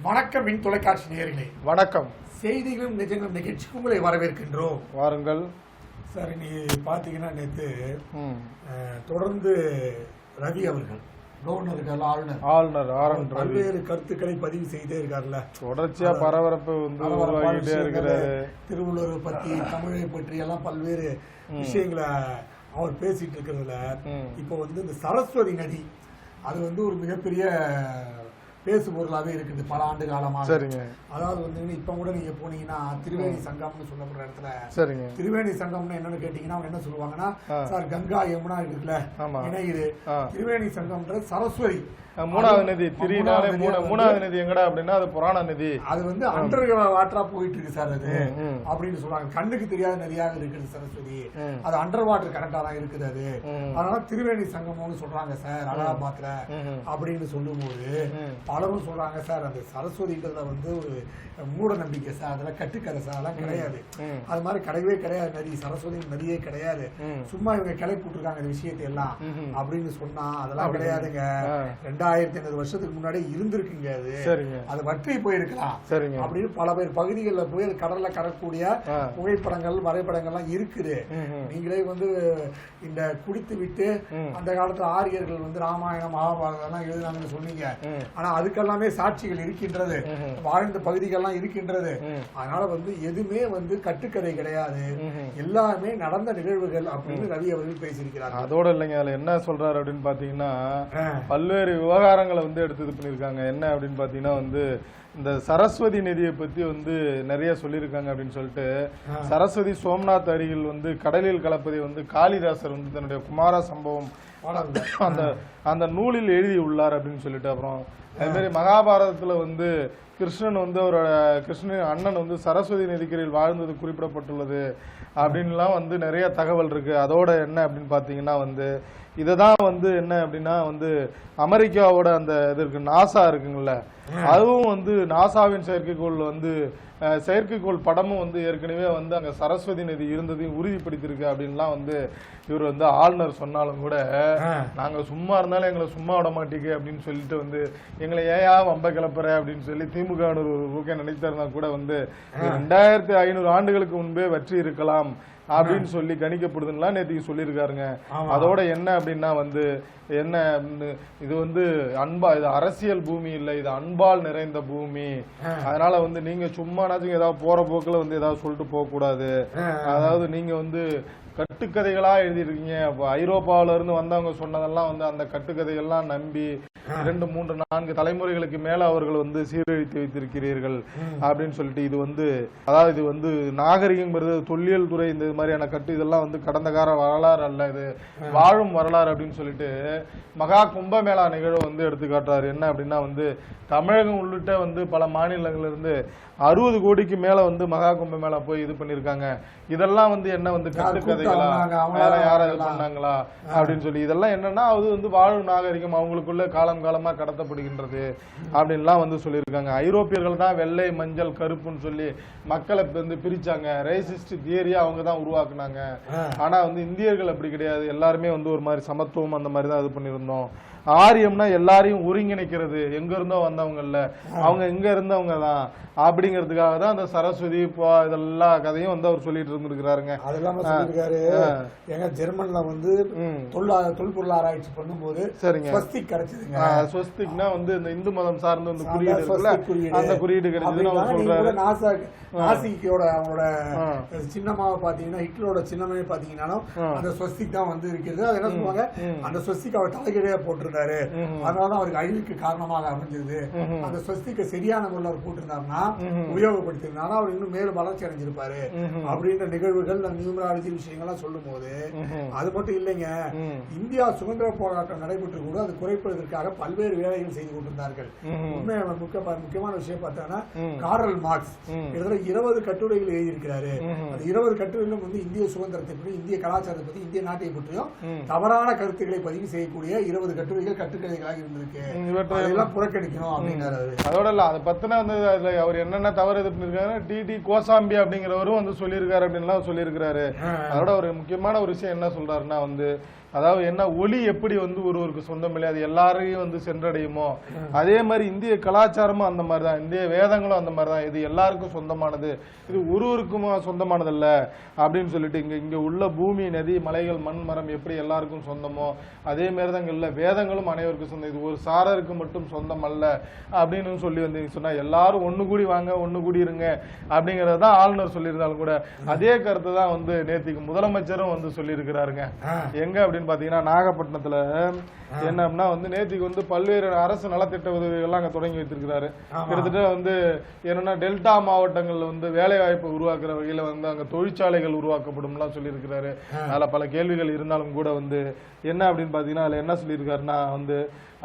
வணக்கம் மின் தொலைக்காட்சி நேயர்களே, வணக்கம். செய்திகளும் நிஜங்களும் நிகழ்ச்சிக்கு உங்களை வரவேற்கின்றோம். வாருங்கள் சார், இன்னைக்கு பார்த்தீங்கன்னா நேற்று தொடர்ந்து ரவி அவர்கள் கவர்னர் ஆளுநர் பல்வேறு கருத்துக்களை பதிவு செய்தே இருக்காருல்ல. தொடர்ச்சியா பரபரப்பு உருவாகிட்டே இருக்கிறாரு. திருவள்ளுவர் பற்றி, தமிழை பற்றி எல்லாம் பல்வேறு விஷயங்களை அவர் பேசிட்டு இருக்கிறதுல இப்போ இந்த சரஸ்வதி நதி அது ஒரு மிகப்பெரிய பேசு பொருளாவே இருக்குது பல ஆண்டு காலமா. சரிங்க. அதாவது இப்ப கூட நீங்க போனீங்கன்னா திருவேணி சங்கம்னு சொல்லப்படுற இடத்துல, சரிங்க, திருவேணி சங்கம்னு என்னன்னு கேட்டீங்கன்னா அவங்க என்ன சொல்லுவாங்கன்னா, சார் கங்கா யமுனா இருக்குல்ல இணையுது, திருவேணி சங்கம்ன்றது சரஸ்வதி மூணாவது நதி. மூணாவது நதி எங்கடா அப்படின்னா அது புராண நதி. அது அண்டர் வாட்டரா போயிட்டு இருக்கு சார் அது அப்படின்னு சொல்றாங்க. கண்ணுக்கு தெரியாத நதியாக இருக்குது சரஸ்வதி, அது அண்டர் வாட்டர் கரண்டா தான் இருக்குது அது. அதனால திருவேணி சங்கம்னு சொல்றாங்க சார் அலகாபாத்ல அப்படின்னு சொல்லும் போது பலரும் சொல்றாங்க, சார் அந்த சரஸ்வதின்றதுல ஒரு மூட நம்பிக்கை சார், அதெல்லாம் கட்டுக்கதை சார், அதெல்லாம் கிடையாது. அது மாதிரி கிடையவே கிடையாது. நதி சரஸ்வதி நதியே கிடையாது, சும்மா இவங்க கிளப்பி விட்டுருக்காங்க இந்த விஷயத்தை எல்லாம் அப்படின்னு சொன்னா அதெல்லாம் கிடையாதுங்க. 2500 வருஷத்துக்கு முன்னாடி இருந்திருக்குங்க. அது வற்றி போயிருக்கலாம் அப்படின்னு பல பேர் பகுதிகளில் போய் அது கடல்ல கடக்கூடிய புகைப்படங்கள் வரைபடங்கள்லாம் இருக்குது. நீங்களே இந்த குடித்து விட்டு அந்த காலத்துல ஆரியர்கள் ராமாயணம் மகாபாரதம் எல்லாம் எழுதினாங்கன்னு சொன்னீங்க. ஆனா அதுக்கெல்லாமே சாட்சிகள் இருக்கின்றது, வாழ்ந்த பகுதிகள்லாம் இருக்கின்றது. அதனால எதுவுமே கட்டுக்கதை கிடையாது, எல்லாமே நடந்த நிகழ்வுகள் அப்படின்னு ரவி அவர்கள் பேசியிருக்கிறார். அதோட இல்லைங்க, அதுல என்ன சொல்றாரு அப்படின்னு பாத்தீங்கன்னா பல்வேறு விவகாரங்களை எடுத்து இது பண்ணிருக்காங்க. என்ன அப்படின்னு பாத்தீங்கன்னா இந்த சரஸ்வதி நதியை பத்தி நிறைய சொல்லியிருக்காங்க அப்படின்னு சொல்லிட்டு, சரஸ்வதி சோம்நாத் அருகில் கடலில் கலப்பதை காளிதாசர் தன்னுடைய குமார சம்பவம் அந்த நூலில் எழுதி உள்ளார் அப்படின்னு சொல்லிட்டு, அப்புறம் அதே மாதிரி மகாபாரதத்துல கிருஷ்ணன் அவரோட கிருஷ்ணன் அண்ணன் சரஸ்வதி நதிக்கரையில் வாழ்ந்தது குறிப்பிடப்பட்டுள்ளது அப்படின்லாம் நிறைய தகவல் இருக்கு. அதோட என்ன அப்படின்னு பாத்தீங்கன்னா இததான் என்ன அப்படின்னா அமெரிக்காவோட அந்த இது இருக்கு, நாசா இருக்குங்கல்ல, அதுவும் நாசாவின் செயற்கைக்கோள் படமும் ஏற்கனவே அங்க சரஸ்வதி நதி இருந்ததையும் உறுதிப்படுத்திருக்கு அப்படின்லாம் இவர் ஆளுநர் சொன்னாலும் கூட, நாங்க சும்மா இருந்தாலும் எங்களை சும்மா விட மாட்டீங்க அப்படின்னு சொல்லிட்டு எங்களை ஏயா வம்ப கிளப்புற அப்படின்னு சொல்லி திமுக ஒரு நினைத்திருந்தா கூட 2500 ஆண்டுகளுக்கு முன்பே வற்றி இருக்கலாம் அப்படின்னு சொல்லி கணிக்கப்படுதுன்னா நேற்றுக்கு சொல்லியிருக்காருங்க. அதோட என்ன அப்படின்னா என்ன இது அன்பா, இது அரசியல் பூமி இல்ல, இது அன்பால் நிறைந்த பூமி. அதனால நீங்க சும்மானாச்சும் ஏதாவது போற போக்குல ஏதாவது சொல்லிட்டு போக கூடாது. அதாவது நீங்க கட்டுக்கதைகளா எழுதிருக்கீங்க. ஐரோப்பாவில இருந்து வந்தவங்க சொன்னதெல்லாம் அந்த கட்டுக்கதைகள்லாம் நம்பி 2, 3, 4 தலைமுறைகளுக்கு மேல அவர்கள் சீரழித்து வைத்திருக்கிறீர்கள் அப்படின்னு சொல்லிட்டு, இது அதாவது இது நாகரிகங்கிறது தொல்லியல் துறை இந்த மாதிரியான இதெல்லாம் கடந்த கால வரலாறு அல்ல, இது வாழும் வரலாறு அப்படின்னு சொல்லிட்டு மகா கும்பமேளா நிகழ்வு எடுத்து காட்டுறாரு. என்ன அப்படின்னா தமிழகம் உள்ளிட்ட பல மாநிலங்கள்ல இருந்து 60 கோடிக்கு மேல மகா கும்பமேளா போய் இது பண்ணிருக்காங்க. இதெல்லாம் என்ன கட்டுக்கதைகளா, யாரும் இது பண்ணாங்களா அப்படின்னு சொல்லி, இதெல்லாம் என்னன்னா அது வாழும் நாகரிகம் அவங்களுக்குள்ள காலமா கடத்தப்படுகின்றது அப்படின்லாம் சொல்லியிருக்காங்க. ஐரோப்பியர்கள் தான் வெள்ளை மஞ்சள் கருப்புன்னு சொல்லி மக்களை பிரிச்சாங்க, ரேசிஸ்ட் தியரியா அவங்க தான் உருவாக்குனாங்க. ஆனா இந்தியர்கள் அப்படி கிடையாது, எல்லாருமே ஒரு மாதிரி சமத்துவம் அந்த மாதிரி தான் இது பண்ணிருந்தோம். ஆரியம்னா எல்லாரையும் ஒருங்கிணைக்கிறது, எங்க இருந்தோ வந்தவங்கல்ல, அவங்க எங்க இருந்தவங்க தான் அப்படிங்கிறதுக்காக தான் அந்த சரஸ்வதி இதெல்லாம் கதையும் அவர் சொல்லிட்டு இருந்திருக்கிறாருங்க. அதெல்லாம் சொல்லியிருக்காரு. எங்க ஜெர்மன்ல தொல்பொருள் ஆராய்ச்சி பண்ணும்போது ஸ்வஸ்திக் கிடைச்சதுங்க. ஸ்வஸ்திக்னா இந்த இந்து மதம் சார்ந்த அந்த குறியீடு இருக்குல்ல, அந்த குறியீடு கிடைச்சதுன்னு சொல்றாரு. நாசிக்கோட அவங்களோட சின்னமாக பாத்தீங்கன்னா, ஹிட்லரோட சின்னமே பாத்தீங்கன்னா அந்த ஸ்வஸ்திக் தான் இருக்கிறது. அது என்ன சொல்லுவாங்க, அந்த ஸ்வஸ்திக் அவர் தலைகீழே போட்டிருந்தாரு, அதனாலதான் அவருக்கு அழிவுக்கு காரணமாக அமைஞ்சது. அந்த ஸ்வஸ்திக்கை சரியான முறையில் அவர் போட்டிருந்தாருன்னா, உபயோகப்படுத்திருந்தாருன்னா அவர் இன்னும் மேலும் வளர்ச்சி அடைஞ்சிருப்பாரு அப்படின்ற நிகழ்வுகள் நியூமராலஜி விஷயங்கள்லாம் சொல்லும் போது, அது மட்டும் இல்லைங்க, இந்தியா சுதந்திர போராட்டம் நடைபெற்று கூட அது குறைப்பதற்காக பல்வேறு வேலைகள் செய்து கொண்டிருந்தார்கள். முக்கியமான விஷயம் பார்த்தோம்னா, கார்ல் மார்க்ஸ் 20 கட்டுரைகள் எழுதியிருக்கிறாரு. அந்த 20 கட்டுரைகளும் இந்திய சுதந்திரத்தை பற்றி, இந்திய கலாச்சாரத்தை பற்றி, இந்திய நாட்டை பற்றியும் தவறான கருத்துக்களை பதிவு செய்யக்கூடிய 20 கட்டுரைகள் கட்டுக்கதைகளாக இருந்திருக்கு. அதெல்லாம் புறக்கணிக்கணும் அப்படின்னாரு. அதோட இல்ல, அதை பத்தின அவர் என்னென்ன தவறு இது பண்ணிருக்காரு, டிடி கோசாம்பி அப்படிங்கிறவரும் சொல்லியிருக்காரு அப்படின்லாம் சொல்லியிருக்காரு. அதோட ஒரு முக்கியமான ஒரு விஷயம் என்ன சொல்றாருன்னா அதாவது என்ன ஒளி எப்படி வந்து ஒருவருக்கு சொந்தம் இல்லை, அது எல்லாரையும் வந்து சென்றடையுமோ அதே மாதிரி இந்திய கலாச்சாரமும் அந்த மாதிரி தான், இந்திய வேதங்களும் அந்த மாதிரி தான். இது எல்லாருக்கும் சொந்தமானது, இது ஒருவருக்கும் சொந்தமானதல்ல அப்படின்னு சொல்லிட்டு இங்க உள்ள பூமி, நதி, மலைகள், மண், மரம் எப்படி எல்லாருக்கும் சொந்தமோ அதே மாதிரி தான் இங்க உள்ள வேதங்களும் அனைவருக்கும் சொந்தம். இது ஒரு சாரருக்கு மட்டும் சொந்தம் அல்ல அப்படின்னு சொல்லி வந்து சொன்னா எல்லாரும் ஒண்ணு கூடி வாங்க, ஒண்ணு கூடி இருங்க அப்படிங்கறதான் ஆளுநர் சொல்லியிருந்தாலும் கூட அதே கருத்தை தான் வந்து நேத்திக்கு முதலமைச்சரும் வந்து சொல்லியிருக்கிறாருங்க. எங்க அப்படின்னு பாத்தீங்கன்னா நாகப்பட்டினத்துல என்னன்னா வந்து நேத்திக்கு வந்து பல்வேறு அரசு நலத்திட்ட உதவிகள்லாம் அங்க தொடங்கி வைத்திருக்கிறாரு. கிட்டத்தட்ட வந்து என்னன்னா டெல்டா மாவட்டங்கள்ல வந்து வேலை வாய்ப்பு உருவாக்குற வகையில வந்து அங்க தொழிற்சாலைகள் உருவாக்கப்படும் எல்லாம் சொல்லியிருக்கிறாரு. அதுல பல கேள்விகள் இருந்தாலும் கூட வந்து என்ன அப்படின்னு பாத்தீங்கன்னா அதுல என்ன சொல்லியிருக்காருன்னா வந்து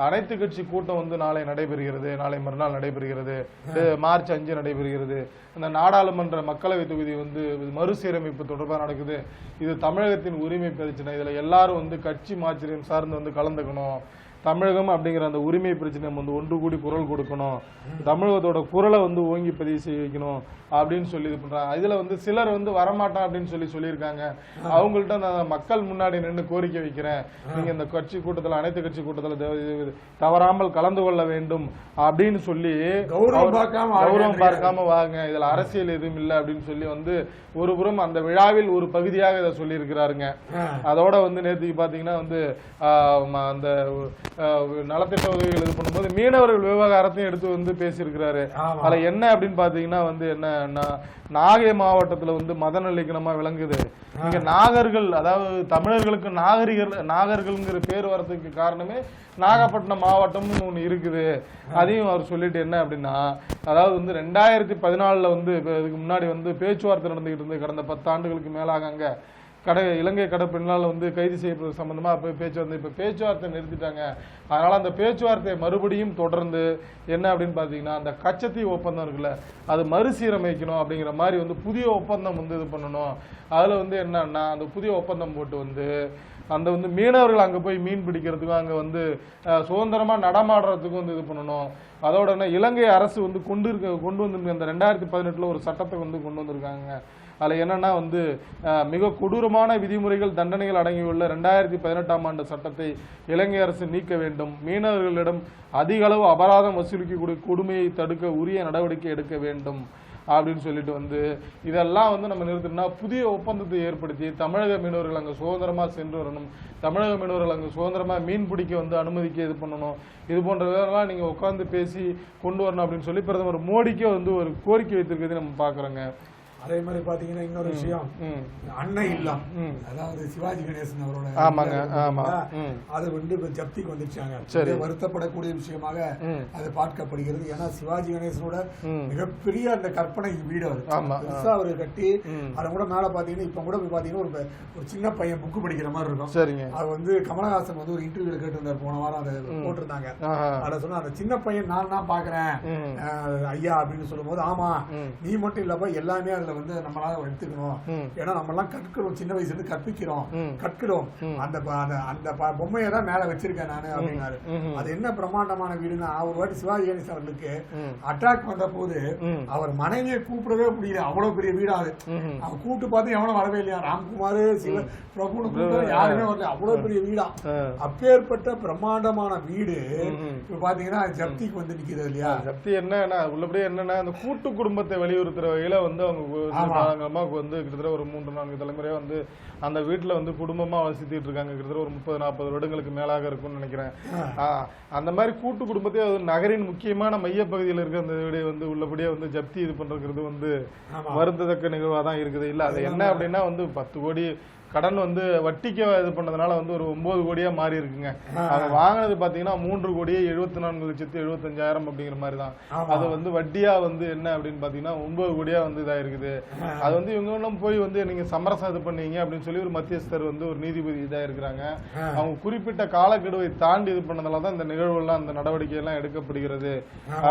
அனைத்து கட்சி கூட்டம் வந்து நாளை நடைபெறுகிறது, நாளை மறுநாள் நடைபெறுகிறது, மார்ச் 5 நடைபெறுகிறது. அந்த நாடாளுமன்ற மக்களவை தொகுதி வந்து மறுசீரமைப்பு தொடர்பாக நடக்குது. இது தமிழகத்தின் உரிமை பிரச்சனை, இதுல எல்லாரும் வந்து கட்சி மாச்சரியம் சார்ந்து வந்து கலந்துக்கணும். தமிழகம் அப்படிங்கிற அந்த உரிமை பிரச்சனை வந்து ஒன்று கூடி குரல் கொடுக்கணும், தமிழகத்தோட குரலை வந்து ஓங்கி பதிவு செய்ய வைக்கணும் அப்படின்னு சொல்லி இது பண்றாங்க. இதுல வந்து சிலர் வந்து வரமாட்டான் அப்படின்னு சொல்லியிருக்காங்க. அவங்கள்ட்ட நான் மக்கள் முன்னாடி நின்று கோரிக்கை வைக்கிறேன், நீங்க இந்த கட்சி கூட்டத்தில் அனைத்து கட்சி கூட்டத்தில் தவறாமல் கலந்து கொள்ள வேண்டும் அப்படின்னு சொல்லி கௌரவம் பார்க்காம வாங்க, இதுல அரசியல் எதுவும் இல்லை அப்படின்னு சொல்லி வந்து ஒரு புறம் அந்த விழாவில் ஒரு பகுதியாக இதை சொல்லி இருக்கிறாருங்க. அதோட வந்து நேற்றுக்கு பாத்தீங்கன்னா வந்து அந்த நலத்திட்ட உதவிகள் இது பண்ணும்போது மீனவர்கள் விவகாரத்தையும் எடுத்து வந்து பேசியிருக்கிறாரு. அதுல என்ன அப்படின்னு பாத்தீங்கன்னா வந்து என்ன நாகை மாவட்டத்துல வந்து மத நல்லிக்கணமா விளங்குது. இங்க நாகர்கள், அதாவது தமிழர்களுக்கு நாகர்கள்ங்கிற பேர் வரதுக்கு காரணமே நாகப்பட்டினம் மாவட்டம்னு ஒண்ணு இருக்குது. அதையும் அவர் சொல்லிட்டு என்ன அப்படின்னா அதாவது வந்து 2014 வந்து இதுக்கு முன்னாடி வந்து பேச்சுவார்த்தை நடந்துகிட்டு இருந்து கடந்த 10 ஆண்டுகளுக்கு மேலாக அங்க இலங்கை கடற்பெண்ணால் வந்து கைது செய்யப்படுறது சம்பந்தமா இப்ப பேச்சுவார்த்தை நிறுத்திட்டாங்க. அதனால அந்த பேச்சுவார்த்தையை மறுபடியும் தொடர்ந்து என்ன அப்படின்னு பாத்தீங்கன்னா அந்த கச்சத்தீவு ஒப்பந்தம் இருக்குல்ல அது மறுசீரமைக்கணும் அப்படிங்கிற மாதிரி வந்து புதிய ஒப்பந்தம் வந்து இது பண்ணணும். அதுல வந்து என்னன்னா அந்த புதிய ஒப்பந்தம் போட்டு வந்து அந்த வந்து மீனவர்கள் அங்க போய் மீன் பிடிக்கிறதுக்கும் அங்க வந்து சுதந்திரமா நடமாடுறதுக்கும் வந்து இது பண்ணணும். அதோட இலங்கை அரசு வந்து கொண்டு வந்து அந்த 2018 ஒரு சட்டத்தை வந்து கொண்டு வந்திருக்காங்க. அதுல என்னன்னா வந்து மிக கொடூரமான விதிமுறைகள், தண்டனைகள் அடங்கியுள்ள 2018 ஆண்டு சட்டத்தை இலங்கை அரசு நீக்க வேண்டும், மீனவர்களிடம் அதிக அளவு அபராதம் வசூலிக்கக்கூடிய கொடுமையை தடுக்க உரிய நடவடிக்கை எடுக்க வேண்டும் அப்படின்னு சொல்லிட்டு வந்து இதெல்லாம் வந்து நம்ம நிறுத்தினா புதிய ஒப்பந்தத்தை ஏற்படுத்தி தமிழக மீனவர்கள் அங்க சுதந்திரமா சென்று வரணும், தமிழக மீனவர்கள் அங்க சுதந்திரமா மீன் பிடிக்க வந்து அனுமதிக்க இது பண்ணணும், இது போன்ற இதெல்லாம் நீங்க உட்கார்ந்து பேசி கொண்டு வரணும் அப்படின்னு சொல்லி பிரதமர் மோடிக்கே வந்து ஒரு கோரிக்கை வைத்திருக்கிறது நம்ம பாக்குறோங்க. அதே மாதிரி பாத்தீங்கன்னா இன்னொரு விஷயம், அன்னை இல்லம், அதாவது சிவாஜி கணேசன் அவரோட அது வந்து இப்ப ஜப்திக்கு வந்துச்சாங்க. வருத்தப்படக்கூடிய விஷயமாக அது பார்க்கப்படுகிறது. ஏன்னா சிவாஜி கணேசனோட மிகப்பெரிய அந்த கற்பனை வீடு பெருசா அவரு கட்டி அதை கூட மேல பாத்தீங்கன்னா இப்ப கூட போய் பாத்தீங்கன்னா ஒரு சின்ன பையன் புக்கு படிக்கிற மாதிரி இருக்கும். அது வந்து கமலஹாசன் வந்து ஒரு இன்டர்வியூல கேட்டு இருந்தார், போன வாரம் அதை போட்டிருந்தாங்க. அதை சொன்னா அந்த சின்ன பையன் நான் தான் பாக்குறேன் ஐயா அப்படின்னு சொல்லும் போது, ஆமா நீ மட்டும் இல்லப்பா எல்லாமே வந்து நம்மளால எடுத்துக்கணும். ஏன்னா நம்ம எல்லாம் கற்கிறோம், சின்ன வயசுல இருந்து கற்கிறோம். அந்த பொம்மையை தான் மேல வச்சிருக்கேன் நானு அப்படின்னாரு. அது என்ன பிரம்மாண்டமான வீடுன்னா, ஒரு வாட்டி சிவாஜி கணேசன் அவர்களுக்கு அட்டாக் வந்த போது அவர் மனைவியை கூப்பிடவே முடியல, அவ்வளவு பெரிய வீடா அது. அவன் கூப்பிட்டு பார்த்து எவனும் வரவே இல்லையா, ராம்குமார் சிவ பிரபுன்னு யாருமே வரல, அவ்வளவு பெரிய வீடா. அப்பேற்பட்ட பிரம்மாண்டமான வீடு இப்ப பாத்தீங்கன்னா ஜப்திக்கு வந்து நிக்கிறது இல்லையா. ஜப்தி என்ன உள்ளபடியே என்னன்னா அந்த கூட்டு குடும்பத்தை வலியுறுத்துற வகையில வந்து அவங்க அம்மாவுக்கு வந்து கிட்டத்தட்ட ஒரு 3-4 தலைமுறையா வந்து அந்த வீட்டுல வந்து குடும்பமா வசித்துட்டு இருக்காங்க. கிட்டத்தட்ட ஒரு 30-40 வருடங்களுக்கு மேலாக இருக்கும்னு நினைக்கிறேன். அந்த மாதிரி கூட்டு குடும்பத்தையே நகரின் முக்கியமான மையப்பகுதியில் இருக்க அந்த வீடு வந்து உள்ளபடியே வந்து ஜப்தி இது பண்றது வந்து வருந்தத்தக்க நிகழ்வா தான் இருக்குது. இல்ல அது என்ன அப்படின்னா வந்து 10 கோடி கடன் வந்து வட்டிக்கு இது பண்ணதுனால வந்து ஒரு 9 கோடியா மாறி இருக்குங்க. அதை வாங்கினது பாத்தீங்கன்னா 3,74,75,000 அப்படிங்கிற மாதிரி தான். அது வந்து வட்டியா வந்து என்ன அப்படின்னு பாத்தீங்கன்னா 9 கோடியா வந்து இதா இருக்குது. அது வந்து இவங்க போய் வந்து நீங்க சமரசம் இது பண்ணீங்க அப்படின்னு சொல்லி ஒரு மத்தியஸ்தர் வந்து ஒரு நீதிபதி இதா இருக்கிறாங்க. அவங்க குறிப்பிட்ட காலக்கெடுவை தாண்டி இது பண்ணதாலதான் இந்த நிகழ்வு எல்லாம் இந்த நடவடிக்கை எல்லாம் எடுக்கப்படுகிறது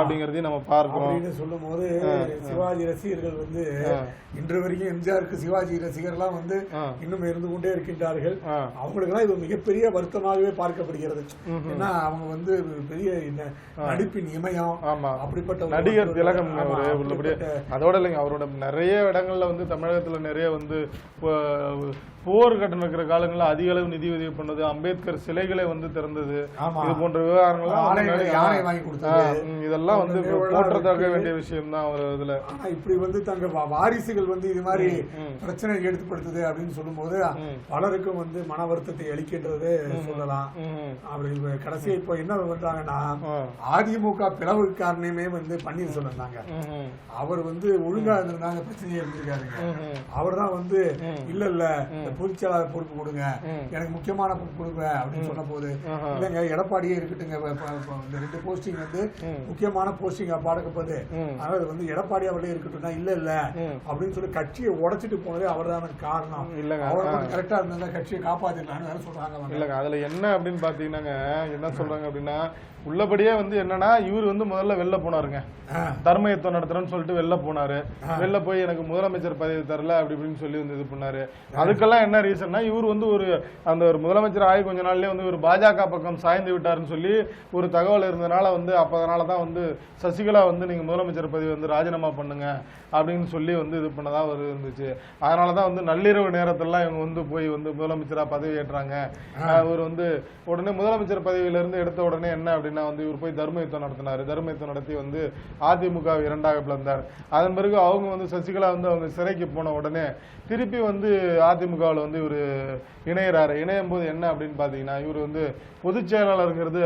அப்படிங்கறதையும் நம்ம பார்க்கிறோம். சொல்லும் போது சிவாஜி ரசிகர்கள் வந்து இன்று வரைக்கும் எம்ஜிஆருக்கு சிவாஜி ரசிகர் எல்லாம் வந்து இன்னும் இருந்து கொண்டே இருக்கின்றார்கள். அவங்களுக்கு எல்லாம் இது மிகப்பெரிய வருத்தமாகவே பார்க்கப்படுகிறது. ஏன்னா அவங்க வந்து பெரிய நடிப்பின் இமயம், அப்படிப்பட்ட நடிகர் திலகம் அதோட இல்லைங்க, அவரோட நிறைய இடங்கள்ல வந்து தமிழகத்துல நிறைய வந்து போர் கட்டம் இருக்கிற காலங்களில் அதிக அளவு நிதி உதவி பண்ணது, அம்பேத்கர் சிலைகளை வந்து திறந்தது, இது போன்ற விவகாரங்கள்லாம் இதெல்லாம் வந்து போற்றத்தக்க வேண்டிய விஷயம் தான் அவர் இதுல. இப்படி வந்து தங்க வாரிசுகள் வந்து இது மாதிரி பிரச்சனை எடுத்துப்படுத்துது அப்படின்னு சொல்லும் போது பலருக்கும் வந்து மன வருத்தத்தை அளிக்கின்றது சொல்லலாம். அப்படி கடைசியா இப்போ என்ன பண்றாங்கன்னா, அதிமுக பிளவு காரணமே வந்து பன்னீர்செல்வம் தாங்க. அவர் வந்து ஒழுங்கா இருந்திருந்தாங்க பிரச்சனையே இருந்திருக்காருங்க. அவர் தான் வந்து இல்ல பொதுச்செயலாளர் பொறுப்பு கொடுங்க, எனக்கு முக்கியமான பொறுப்பு கொடுங்க அப்படின்னு சொன்ன போது, இல்லைங்க எடப்பாடியே இருக்கட்டுங்க, இந்த 2 போஸ்டிங் வந்து முக்கியமான போஸ்டிங் பாடக்கப்போது, அதனால வந்து எடப்பாடி அவர்களே இருக்கட்டும்னா இல்ல அப்படின்னு சொல்லி கட்சியை உடைச்சிட்டு போனதே அவர் தான் காரணம். அவர் கரெக்டா இருந்தா கட்சியை காப்பாத்திடலாம்னு சொல்றாங்க. இல்லங்க அதுல என்ன அப்படின்னு பாத்தீங்கன்னா, என்ன சொல்றாங்க அப்படின்னா, உள்ளபடியே வந்து என்னன்னா, இவர் வந்து முதல்ல வெளில போனாருங்க, தர்ம யுத்தம் நடத்துறேன்னு சொல்லிட்டு வெளில போனாரு. வெளில போய் எனக்கு முதலமைச்சர் பதவி தரல அப்படி இப்படின்னு சொல்லி வந்து இது பண்ணாரு. அதுக்கெல்லாம் என்ன ரீசன்னா, இவர் வந்து ஒரு முதலமைச்சர் ஆகி கொஞ்ச நாள்லயே வந்து ஒரு பாஜக பக்கம் சாய்ந்து விட்டாருன்னு சொல்லி ஒரு தகவல் இருந்ததுனால வந்து அதனாலதான் வந்து சசிகலா வந்து நீங்க முதலமைச்சர் பதவி வந்து ராஜினாமா பண்ணுங்க அப்படின்னு சொல்லி வந்து இது பண்ணதா ஒரு இருந்துச்சு. அதனாலதான் வந்து நள்ளிரவு நேரத்திலாம் இவங்க வந்து போய் வந்து முதலமைச்சரா பதவி ஏற்றாங்க. இவர் வந்து உடனே முதலமைச்சர் பதவியில இருந்து எடுத்த உடனே என்ன அப்படின்னா வந்து இவர் போய் தர்ம யுத்தம் நடத்தினாரு. தர்ம யுத்தம் நடத்தி வந்து அதிமுக 2ஆக பிளந்தார். அதன் பிறகு அவங்க வந்து சசிகலா வந்து அவங்க சிறைக்கு போன உடனே திருப்பி வந்து அதிமுகவில் வந்து இவர் இணையறாரு. இணையும் போது என்ன அப்படின்னு பாத்தீங்கன்னா, இவர் வந்து பொதுச் செயலாளருங்கிறது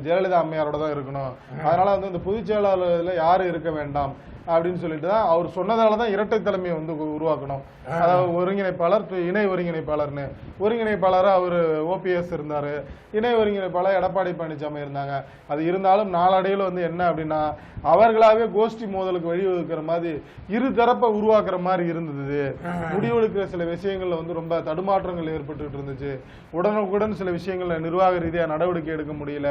ஜெயலலிதா அம்மையாரோட தான் இருக்கணும், அதனால வந்து இந்த பொதுச் செயலாளர்ல யாரும் இருக்க வேண்டாம் அப்படின்னு சொல்லிட்டு தான் அவர் சொன்னதாலதான் இரட்டை தலைமையை வந்து உருவாக்கணும். அதாவது ஒருங்கிணைப்பாளர், இணை ஒருங்கிணைப்பாளர்னு. ஒருங்கிணைப்பாளரா அவரு OPS இருந்தாரு, இணை ஒருங்கிணைப்பாளர் எடப்பாடி பழனிசாமி இருந்தாங்க. அது இருந்தாலும் நாளடைவில் வந்து என்ன அப்படின்னா, அவர்களாவே கோஷ்டி மோதலுக்கு வழிவகுக்கிற மாதிரி இரு தரப்பை உருவாக்குற மாதிரி இருந்தது. முடிவெடுக்கிற சில விஷயங்கள்ல வந்து ரொம்ப தடுமாற்றங்கள் ஏற்பட்டு இருந்துச்சு. உடனுக்குடன் சில விஷயங்கள்ல நிர்வாக ரீதியா நடவடிக்கை எடுக்க முடியல.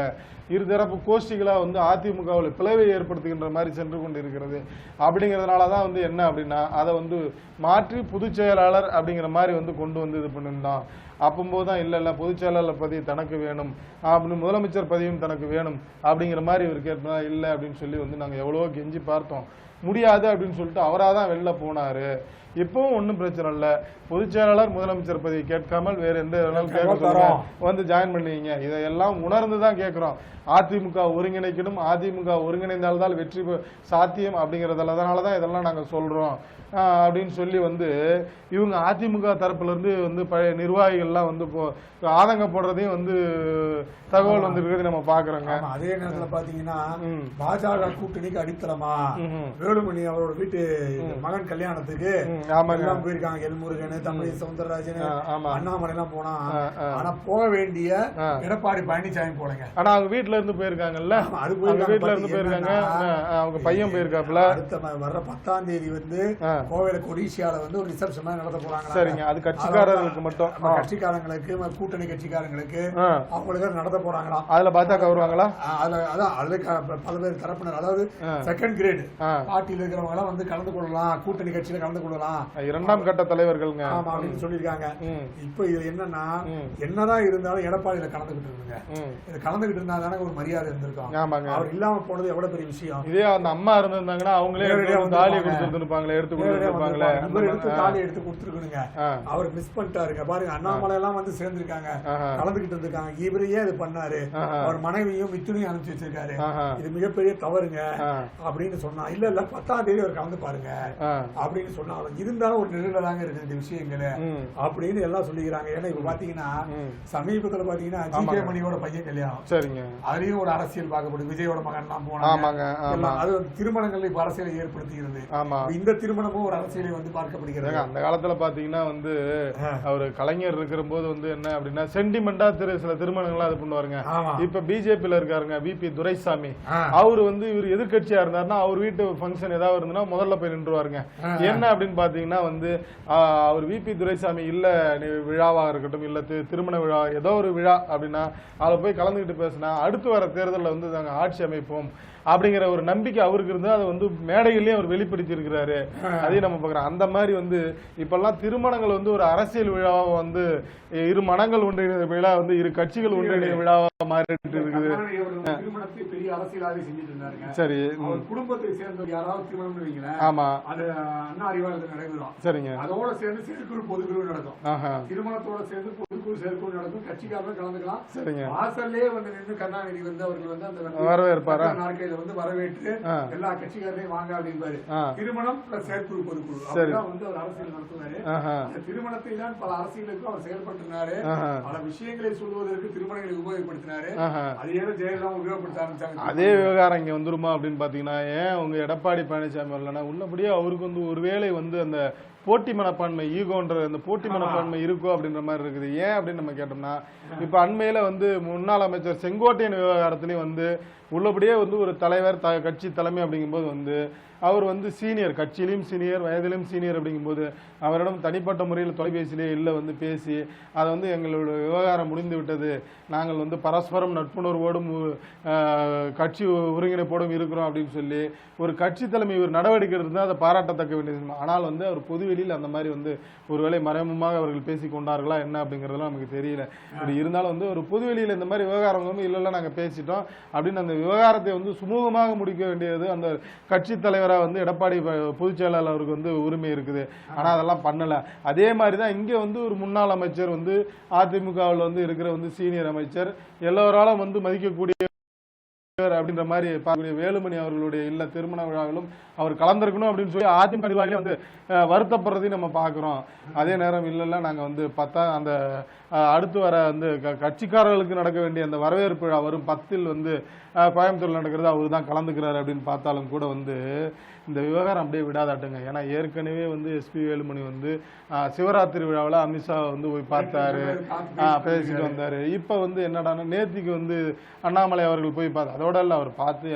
இருதரப்பு கோஷ்டிகளா வந்து அதிமுகவில் பிளவை ஏற்படுத்துகின்ற மாதிரி சென்று கொண்டு இருக்கிறது. அப்படிங்கிறதுனாலதான் வந்து என்ன அப்படின்னா, அதை வந்து மாற்றி பொதுச் செயலாளர் அப்படிங்கிற மாதிரி வந்து கொண்டு வந்து இது பண்ணிருந்தோம். அப்போதான் இல்ல பொதுச் செயலாளர் பதவி தனக்கு வேணும் அப்படின்னு, முதலமைச்சர் பதவியும் தனக்கு வேணும் அப்படிங்கிற மாதிரி இவர் கேட்பா இல்லை அப்படின்னு சொல்லி வந்து நாங்க எவ்வளவோ கெஞ்சி பார்த்தோம். முடியாது அப்படின்னு சொல்லிட்டு அவராதான் வெளில போனாரு. இப்பவும் ஒன்னும் பிரச்சனை இல்ல, பொதுச் செயலாளர் முதலமைச்சர் பதவி கேட்காமல் வேற எந்த வந்து ஜாயின் பண்ணுவீங்க. இதையெல்லாம் உணர்ந்துதான் கேட்கிறோம். அதிமுக ஒருங்கிணைக்கணும், அதிமுக ஒருங்கிணைந்தால்தான் வெற்றி சாத்தியம் அப்படிங்கறதுனாலதான் இதெல்லாம் நாங்க சொல்றோம் அப்படின்னு சொல்லி வந்து இவங்க அதிமுக தரப்புல இருந்து வந்து பழைய நிர்வாகிகள்லாம் வந்து ஆதங்கப்படுறதையும் வந்து தகவல் வந்து இருக்கிறது நம்ம பாக்குறோங்க. அதே நேரத்துல பாத்தீங்கன்னா, பாஜக கூட்டணிக்கு அடித்தளமா வேலுமணி அவரோட வீட்டு மகன் கல்யாணத்துக்கு போயிருக்காங்க. எல்முருகன், தமிழ் சவுந்தரராஜன், அண்ணாமலை எல்லாம் போனா, ஆனா போக வேண்டிய எடப்பாடி பழனிசாமி போலங்க. ஆனா அவங்க வீட்டுல இருந்து போயிருக்காங்கல்ல, வீட்டுல இருந்து போயிருக்காங்க, அவங்க பையன் போயிருக்காப்புல. அடுத்த வர்ற 10ஆம் தேதி வந்து கோவையில கொடிசியால வந்து ஒரு ரிசப்ஷன் நடத்த போறாங்க. சரிங்க, அது கட்சிக்காரர்களுக்கு மட்டும், கட்சிக்காரங்களுக்கு, கூட்டணி கட்சிக்காரங்களுக்கு அவங்களுக்கு நடத்த போறாங்களாம். அதுல பாஜக வருவாங்களா? அதுல பல்வேறு தரப்பினர், அதாவது செகண்ட் கிரேட் பார்ட்டியில இருக்கிறவங்க எல்லாம் வந்து கலந்து கொள்ளலாம், கூட்டணி கட்சியில கலந்து கொள்ளலாம், 2ஆம் கட்ட தலைவர்கள் அப்படின்னு சொல்லியிருக்காங்க. இப்ப இது என்னன்னா, என்னதான் இருந்தாலும் எடப்பாடியில கலந்துகிட்டு இருக்குங்க. இது கலந்துகிட்டு இருந்தா தானே ஒரு மரியாதை இருந்திருக்கும். அவர் இல்லாம போனது எவ்வளவு பெரிய விஷயம். இதே அந்த அம்மா இருந்திருந்தாங்கன்னா அவங்களே தாலி கொடுத்துருப்பாங்களே, எடுத்து தாலி எடுத்து கொடுத்துருக்கணுங்க. அவர் மிஸ் பண்ணிட்டாருங்க. பாருங்க, அண்ணாமலை எல்லாம் வந்து சேர்ந்திருக்காங்க, கலந்துகிட்டு இருந்திருக்காங்க. இவரையே இது பண்ணாரு, அவர் மனைவியும் மித்துனையும் அனுப்பிச்சு வச்சிருக்காரு. இது மிகப்பெரிய தவறுங்க அப்படின்னு சொன்னா. இல்ல 10ஆம் தேதி அவர் கலந்து பாருங்க அப்படின்னு சொன்னா, இருந்தாலும் ஒரு நிழலாக இருக்கு இந்த விஷயங்கள அப்படின்னு எல்லாம் சொல்லிக்கிறாங்க. ஏன்னா இப்ப பாத்தீங்கன்னா, சமீபத்துல பாத்தீங்கன்னா ஜி.கே. மணியோட பையன் கல்யாணம். சரிங்க, அதுலயும் ஒரு அரசியல் பார்க்கப்படும். விஜயோட மகன் எல்லாம் போனாங்க. அது திருமணங்கள் இப்ப அரசியலை ஏற்படுத்துகிறது. இந்த திருமணமும் ஒரு அரசியலை வந்து பார்க்கப்படுகிறது. அந்த காலத்துல பாத்தீங்கன்னா வந்து அவரு கலைஞர் இருக்கிற போது வந்து என்ன அப்படின்னா சென்டிமெண்டா சில திருமணங்கள்லாம் அது பண்ணுவாருங்க. இப்ப பிஜேபியில இருக்காருங்க VP துரைசாமி, அவரு வந்து இவர் எதிர்கட்சியா இருந்தாருன்னா அவர் வீட்டு ஃபங்க்ஷன் ஏதாவது இருந்ததுன்னா முதல்ல போய் நின்றுவாருங்க. என்ன அப்படின்னு பாத்தீங்கன்னா வந்து அவர் VP துரைசாமி இல்ல விழாவா இருக்கட்டும், இல்ல திருமண விழா ஏதோ ஒரு விழா அப்படின்னா அதை போய் கலந்துகிட்டு பேசினா அடுத்து வர தேர்தலில் வந்து நாங்க ஆட்சி அமைப்போம் அப்படிங்கிற ஒரு நம்பிக்கை அவருக்கு இருந்தா அதை வந்து மேடைகள்லயும் அவர் வெளிப்படுத்தி இருக்கிறாரு. அதையும் நம்ம பாக்குறோம். அந்த மாதிரி வந்து இப்பெல்லாம் திருமணங்கள் வந்து ஒரு அரசியல் விழாவா வந்து இரு மனங்கள் ஒன்றிணைந்த விழா வந்து இரு கட்சிகள் ஒன்றிணைந்த விழாவா மாறிட்டு இருக்குது. திருமணத்தை பெரிய அரசியலாவே செஞ்சுட்டு இருந்தாருங்க. சரி, குடும்பத்தை சேர்ந்த யாராவது திருமணம் வைங்களேன், ஆமா, அது அண்ணா அறிவாலயத்தில் நடைபெறும். சரிங்க, அதோட சேர்ந்து செயற்குழு பொதுக்குழு நடக்கும். திருமணத்தோட சேர்ந்து பொதுக்குழு செயற்குழு நடக்கும். கட்சிக்காரர்கள் கலந்துக்கலாம். சரிங்க, வாசல்லே வந்து நின்று கருணாநிதி வந்து அவர்கள் வந்து அந்த வரவேற்பாரா நாட்கையில வந்து வரவேற்று எல்லா கட்சிக்காரரையும் வாங்க அப்படின்பாரு. திருமணம் பிளஸ் செயற்குழு பொதுக்குழு அப்படிதான் வந்து அவர் அரசியல் நடத்துவாரு. அந்த திருமணத்தை தான் பல அரசியலுக்கு அவர் செயல்பட்டிருந்தாரு. பல விஷயங்களை சொல்வதற்கு திருமணங்களை உபயோகப்படுத்தினாரு. அதே ஜெயலலிதா உபயோகப்படுத்த ஆரம்பிச்சாங்க. அதே விவகாரம் இங்க வந்துருமா அப்படின்னு பாத்தீங்கன்னா, ஏன் உங்க எடப்பாடி பழனிசாமி வரலன்னா உள்ளபடியே அவருக்கு வந்து ஒருவேளை வந்து அந்த போட்டி மனப்பான்மை, ஈகோன்ற அந்த போட்டி மனப்பான்மை இருக்கும் அப்படின்ற மாதிரி இருக்குது. ஏன் அப்படின்னு நம்ம கேட்டோம்னா, இப்ப அண்மையில வந்து முன்னாள் அமைச்சர் செங்கோட்டையன் விவகாரத்திலையும் வந்து உள்ளபடியே வந்து ஒரு தலைவர் கட்சி தலைமை அப்படிங்கும்போது வந்து அவர் வந்து சீனியர், கட்சியிலும் சீனியர், வயதிலும் சீனியர் அப்படிங்கும்போது அவரிடம் தனிப்பட்ட முறையில் தொலைபேசியிலே இல்லை வந்து பேசி அதை வந்து எங்களோட விவகாரம் முடிந்து விட்டது, நாங்கள் வந்து பரஸ்பரம் நட்புணர்வோடும் கட்சி ஒருங்கிணைப்போடும் இருக்கிறோம் அப்படின்னு சொல்லி ஒரு கட்சி தலைமை ஒரு நடவடிக்கை இருந்தால் அதை பாராட்டத்தக்க வேண்டியது. ஆனால் வந்து அவர் பொதுவெளியில் அந்த மாதிரி வந்து ஒருவேளை மறைமுகமாக அவர்கள் பேசி கொண்டார்களா என்ன அப்படிங்கிறதுலாம் நமக்கு தெரியல. இப்படி இருந்தாலும் வந்து ஒரு பொதுவெளியில் இந்த மாதிரி விவகாரம் வந்து இல்லை நாங்கள் பேசிட்டோம் அப்படின்னு அந்த விவகாரத்தை வந்து சுமூகமாக முடிக்க வேண்டியது அந்த கட்சி தலைவர் வந்து எடப்பாடி பொதுச் செயலாளர் அவருக்கு வந்து உரிமை இருக்குது. ஆனா அதெல்லாம் பண்ணல. அதே மாதிரிதான் இங்க வந்து ஒரு முன்னாள் அமைச்சர் வந்து அதிமுகவில் வந்து இருக்கிற வந்து சீனியர் அமைச்சர் எல்லோராலும் வந்து மதிக்கக்கூடிய அப்படின்ற மாதிரி வேலுமணி அவர்களுடைய இல்ல திருமண விழாவிலும் அவர் கலந்திருக்கணும் அப்படின்னு சொல்லி அதிமுக வந்து வருத்தப்படுறதையும் நம்ம பாக்குறோம். அதே நேரம் இல்லைல்ல நாங்க வந்து பார்த்தா அந்த அடுத்து வர வந்து கட்சிக்காரர்களுக்கு நடக்க வேண்டிய அந்த வரவேற்பு விழா வரும் 10 வந்து கோயம்புத்தூர்ல நடக்கிறது அவர் தான் கலந்துக்கிறாரு அப்படின்னு பார்த்தாலும் கூட வந்து இந்த விவகாரம் அப்படியே விடாதாட்டுங்க. ஏன்னா ஏற்கனவே வந்து எஸ்பி வேலுமணி வந்து சிவராத்திரி விழாவில் அமித்ஷா வந்து போய் பார்த்தாரு, பேசிட்டு வந்தாரு. இப்ப வந்து என்னடானா நேத்திக்கு வந்து அண்ணாமலை அவர்கள் போய் பார்த்து அதோட இல்ல அவர் பார்த்து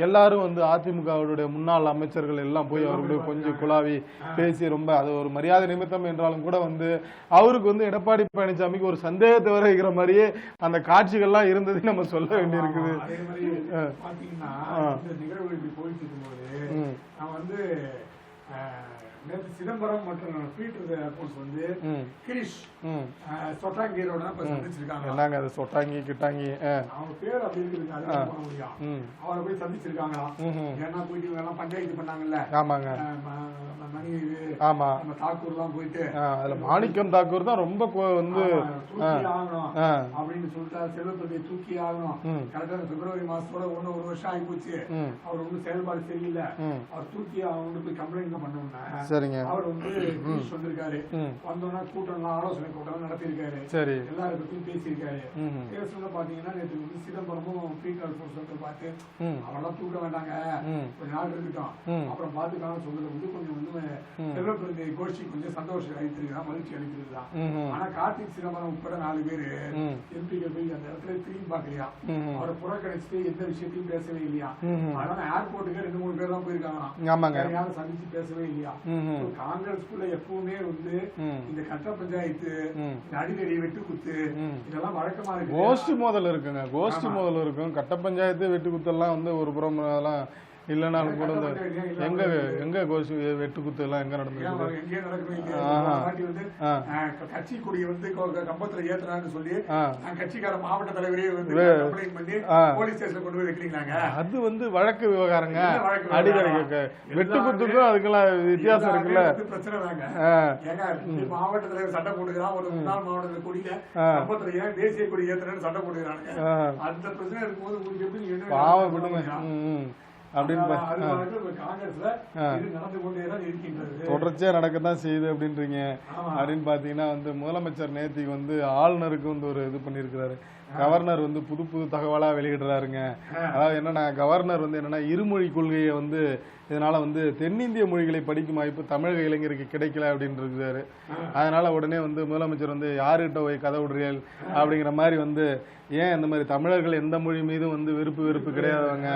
எல்லாரும் வந்து அதிமுகவுடைய முன்னாள் அமைச்சர்கள் எல்லாம் போய் அவர்களுடைய கொஞ்சம் குழாவி பேசி ரொம்ப அது ஒரு மரியாதை நிமித்தம் என்றாலும் கூட வந்து அவருக்கு வந்து எடப்பாடி பழனிசாமிக்கு ஒரு சந்தேகத்தை வர வைக்கிற மாதிரியே அந்த காட்சிகள்லாம் இருந்தது நம்ம சொல்ல வேண்டியிருக்குது. சிதம்பரம் மற்றும் பீட்டர் ஏர்போர்ட்ஸ் வந்து கிரிஷ் சொட்டாங்கியரோட சந்திச்சிருக்காங்க. அது சொட்டாங்கி கிட்டாங்கி அவங்க பேர் அப்படி இருக்குது, அதான் போட முடியும். அவரை போய் சந்திச்சிருக்காங்களாம். ஏன்னா போயிட்டு இவங்க எல்லாம் பஞ்சாயத்து பண்ணாங்கல்ல, ஆமாங்க, மணி ஆமா நம்ம தாக்கூர் எல்லாம் போயிட்டு அதுல மாணிக்கம் தாக்கூர் தான் ரொம்ப வந்து தூக்கி ஆகணும் அப்படின்னு சொல்லிட்டு செல்வப்பிரதியை தூக்கி ஆகணும். கரெக்டா பிப்ரவரி மாசத்தோட 1 வருஷம் ஆகி போச்சு. அவர் ஒன்னும் செயல்பாடு சரியில்லை. அவர் தூக்கி அவங்க போய் கம்ப்ளைண்ட் பண்ணோம்னா அவர் வந்து வந்திருக்காரு. வந்தோன்னா கூட்டம் ஆலோசனை கூட்டம் நடத்திருக்காரு. சரி, எல்லாரை பத்தியும் பேசியிருக்காரு. பேசணும்னு பாத்தீங்கன்னா நேற்று வந்து சிதம்பரமும் பீட்டர் ஏர்போர்ட்ஸ் பார்த்து அவெல்லாம் தூக்க வேண்டாங்க, கொஞ்ச நாள் இருக்கட்டும் அப்புறம் பாத்துக்கலாம் சொல்றது வந்து கொஞ்சம் வந்து செல்வப்பிரதி கோஷ்டி கொஞ்சம் சந்தோஷம் அளித்திருக்கிறான், மகிழ்ச்சி அளித்திருக்கிறான். ஆனா கார்த்திக் சிதம்பரம் உட்பட 4 பேரு எம்பிகள் போய் அந்த இடத்துல திரும்பி பாக்கலையா, அவரை புறக்கணிச்சுட்டு எந்த விஷயத்தையும் பேசவே இல்லையா. அதனால ஏர்போர்ட்டுக்கு 2-3 பேர் தான் போயிருக்காங்க, யாரும் சந்திச்சு பேசவே இல்லையா. காங்கிரஸ்குள்ள எப்பவுமே வந்து இந்த கட்ட பஞ்சாயத்து, அடிதடி வெட்டு குத்து இதெல்லாம் வழக்கமா இருக்கு. கோஷ்டி மோதல் இருக்குங்க, கோஷ்டி மோதல் இருக்கும். கட்ட பஞ்சாயத்து வெட்டு குத்தெல்லாம் வந்து ஒரு புறம் அதெல்லாம் இல்லைனாலும் கூட எங்க கோஷி வெட்டு குத்து எல்லாம் எங்க நடந்தது, கட்சி கொடியை வந்து கம்பத்துல ஏத்துறான்னு சொல்லி கட்சிக்கார மாவட்ட தலைவரே வந்து போலீஸ் ஸ்டேஷன்ல கொண்டு போய் வைக்கிறீங்களாங்க. அது வந்து வழக்கு விவகாரங்க. அடிக்கடி வெட்டு குத்துக்கும் அதுக்கெல்லாம் வித்தியாசம் இருக்குல்ல, பிரச்சனை தாங்க. மாவட்ட தலைவர் சட்டை போட்டுக்கிறான், ஒரு முன்னாள் மாவட்டத்துல கொடியில கம்பத்துல ஏன் தேசிய கொடி ஏத்துறேன்னு சட்டை போட்டுக்கிறாங்க. அந்த பிரச்சனை இருக்கும்போது உங்களுக்கு எப்படி பாவம் விடுங்க தொடர்ச்சியா நடக்கத்தான் செய்யுது அப்படின்றீங்க. அப்படின்னு பாத்தீங்கன்னா வந்து முதலமைச்சர் நேத்திக்கு வந்து ஆளுநருக்கு வந்து ஒரு இது பண்ணிருக்கிறாரு. கவர்னர் வந்து புது தகவலா வெளியிடுறாருங்க. அதாவது என்னன்னா கவர்னர் வந்து என்னன்னா இருமொழி கொள்கையை வந்து இதனால வந்து தென்னிந்திய மொழிகளை படிக்கும் வாய்ப்பு தமிழக இளைஞருக்கு கிடைக்கல அப்படின்னு இருக்காரு. அதனால உடனே வந்து முதலமைச்சர் வந்து யாருகிட்ட போய் கதை விடுறீர்கள் அப்படிங்கிற மாதிரி வந்து ஏன் இந்த மாதிரி தமிழர்கள் எந்த மொழி மீதும் வந்து வெறுப்பு கிடையாதவங்க,